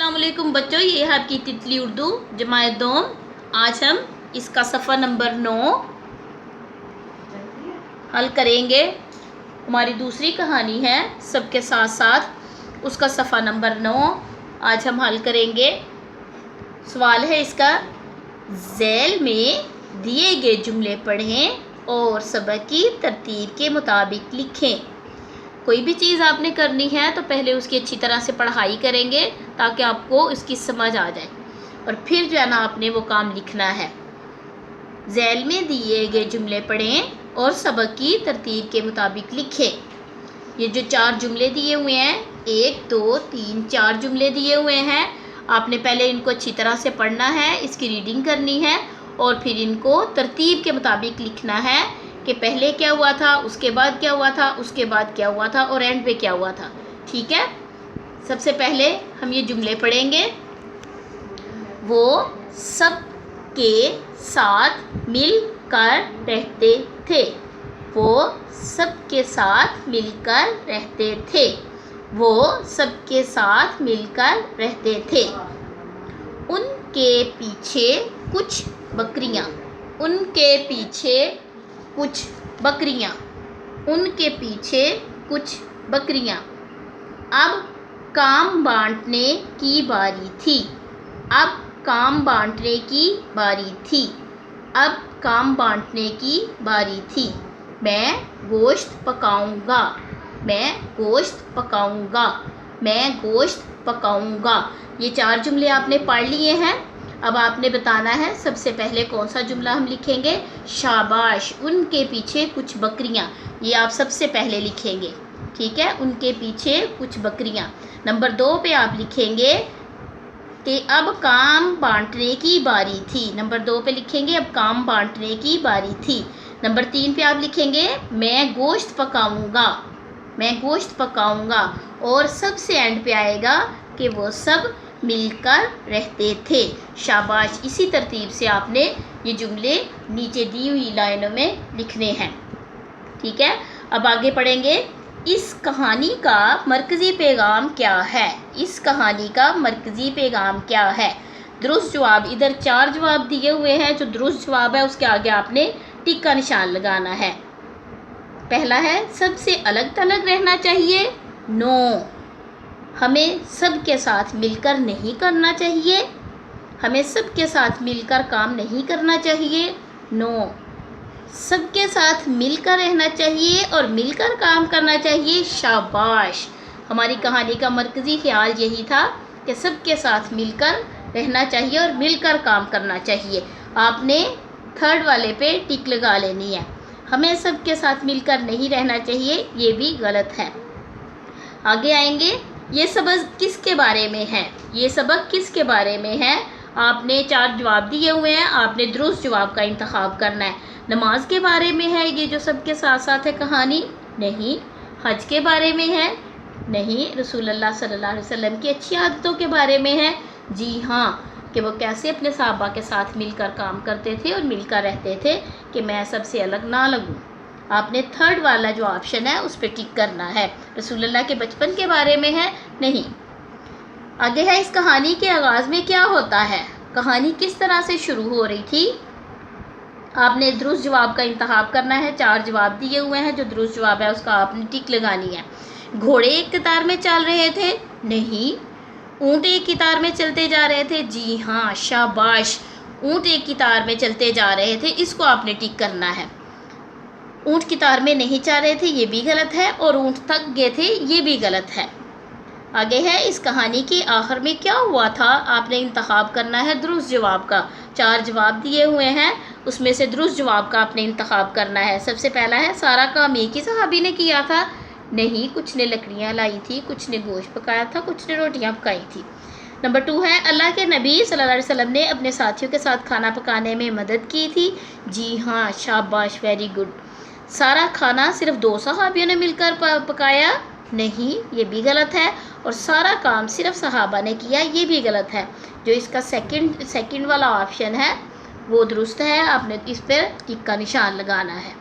अस्सलाम वालेकुम बच्चों, ये है आपकी तितली उर्दू जमात दोम। आज हम इसका सफ़ा नंबर 9 हल करेंगे। हमारी दूसरी कहानी है सबके साथ साथ, उसका सफ़ा नंबर 9 आज हम हल करेंगे। सवाल है इसका, ज़ैल में दिए गए जुमले पढ़ें और सबक की तरतीब के मुताबिक लिखें। कोई भी चीज़ आपने करनी है तो पहले उसकी अच्छी तरह से पढ़ाई करेंगे ताकि आपको इसकी समझ आ जाए, और फिर जो है ना आपने वो काम लिखना है। ज़ैल में दिए गए जुमले पढ़ें और सबक की तरतीब के मुताबिक लिखें। ये जो 4 जुमले दिए हुए हैं, 1 2 3 4 जुमले दिए हुए हैं, आपने पहले इनको अच्छी तरह से पढ़ना है, इसकी रीडिंग करनी है और फिर इनको तरतीब के मुताबिक लिखना है कि पहले क्या हुआ था, उसके बाद क्या हुआ था, उसके बाद क्या हुआ था और एंड पे क्या हुआ था। ठीक है, सबसे पहले हम ये जुमले पढ़ेंगे। वो सब के साथ मिलकर रहते थे। वो सब के साथ मिलकर रहते थे। वो सब के साथ मिलकर रहते थे। उनके पीछे कुछ बकरियां। उनके पीछे कुछ बकरियां। उनके पीछे कुछ बकरियां। अब काम बांटने की बारी थी। अब काम बांटने की बारी थी। अब काम बांटने की बारी थी। मैं गोश्त पकाऊंगा। मैं गोश्त पकाऊंगा। मैं गोश्त पकाऊंगा। ये 4 जुमले आपने पढ़ लिए हैं। अब आपने बताना है सबसे पहले कौन सा जुमला हम लिखेंगे। शाबाश, उनके पीछे कुछ बकरियां, ये आप सबसे पहले लिखेंगे। ठीक है, उनके पीछे कुछ बकरियां। नंबर 2 पे आप लिखेंगे कि अब काम बांटने की बारी थी। नंबर 2 पे लिखेंगे अब काम बांटने की बारी थी। नंबर 3 पे आप लिखेंगे मैं गोश्त पकाऊंगा। मैं गोश्त पकाऊंगा। और सबसे एंड पे आएगा कि वो सब मिलकर रहते थे। शाबाश, इसी तरतीब से आपने ये जुमले नीचे दी हुई लाइनों में लिखने हैं। ठीक है, अब आगे पढ़ेंगे। इस कहानी का मरकज़ी पैगाम क्या है। इस कहानी का मरकज़ी पैगाम क्या है। दुरुस्त जवाब, इधर 4 जवाब दिए हुए हैं। जो दुरुस्त जवाब है उसके आगे आपने टिक का निशान लगाना है। पहला है सबसे अलग थलग रहना चाहिए। नो, हमें सबके साथ मिलकर नहीं करना चाहिए। हमें सबके साथ मिलकर काम नहीं करना चाहिए। नो, सबके साथ मिलकर रहना चाहिए और मिलकर काम करना चाहिए। शाबाश, हमारी कहानी का मरकज़ी ख्याल यही था कि सबके साथ मिलकर रहना चाहिए और मिलकर काम करना चाहिए। आपने 3rd वाले पे टिक लगा लेनी है। हमें सबके साथ मिलकर नहीं रहना चाहिए, ये भी गलत है। आगे आएंगे। ये सबक किसके बारे में है। ये सबक किसके बारे में है। आपने 4 जवाब दिए हुए हैं, आपने दुरुस्त जवाब का इंतखाब करना है। नमाज के बारे में है ये जो सबके साथ साथ है कहानी। नहीं। हज के बारे में है। नहीं। रसूलुल्लाह सल्लल्लाहु अलैहि वसल्लम की अच्छी आदतों के बारे में है। जी हाँ, कि वो कैसे अपने सहाबा के साथ मिलकर काम करते थे और मिलकर रहते थे कि मैं सबसे अलग ना लगूं। आपने 3rd वाला जो ऑप्शन है उस पर टिक करना है। रसूलुल्लाह के बचपन के बारे में है। नहीं। आगे है इस कहानी के आगाज़ में क्या होता है। कहानी किस तरह से शुरू हो रही थी। आपने दुरुस्त जवाब का इंतखाब करना है। 4 जवाब दिए हुए हैं, जो दुरुस्त जवाब है उसका आपने टिक लगानी है। घोड़े एक कतार में चल रहे थे। नहीं। ऊँट एक कतार में चलते जा रहे थे। जी हाँ, शाबाश, ऊँट एक कतार में चलते जा रहे थे, इसको आपने टिक करना है। ऊँट कतार में नहीं चल रहे थे, ये भी गलत है, और ऊँट थक गए थे, ये भी गलत है। आगे है इस कहानी के आखिर में क्या हुआ था। आपने इंतखाब करना है दुरुस्त जवाब का। 4 जवाब दिए हुए हैं, उसमें से दुरुस्त जवाब का आपने इंतखाब करना है। सबसे पहला है सारा काम एक ही सहाबी ने किया था। नहीं, कुछ ने लकड़ियाँ लाई थी, कुछ ने गोश्त पकाया था, कुछ ने रोटियाँ पकाई थी। नंबर 2 है अल्लाह के नबी सल्लल्लाहु अलैहि वसल्लम ने अपने साथियों के साथ खाना पकाने में मदद की थी। जी हाँ, शाबाश, वेरी गुड। सारा खाना सिर्फ 2 सहाबियों ने मिलकर पकाया। नहीं, ये भी गलत है। और सारा काम सिर्फ सहाबा ने किया, ये भी गलत है। जो इसका सेकंड वाला ऑप्शन है वो दुरुस्त है। आपने इस पर टिक का निशान लगाना है।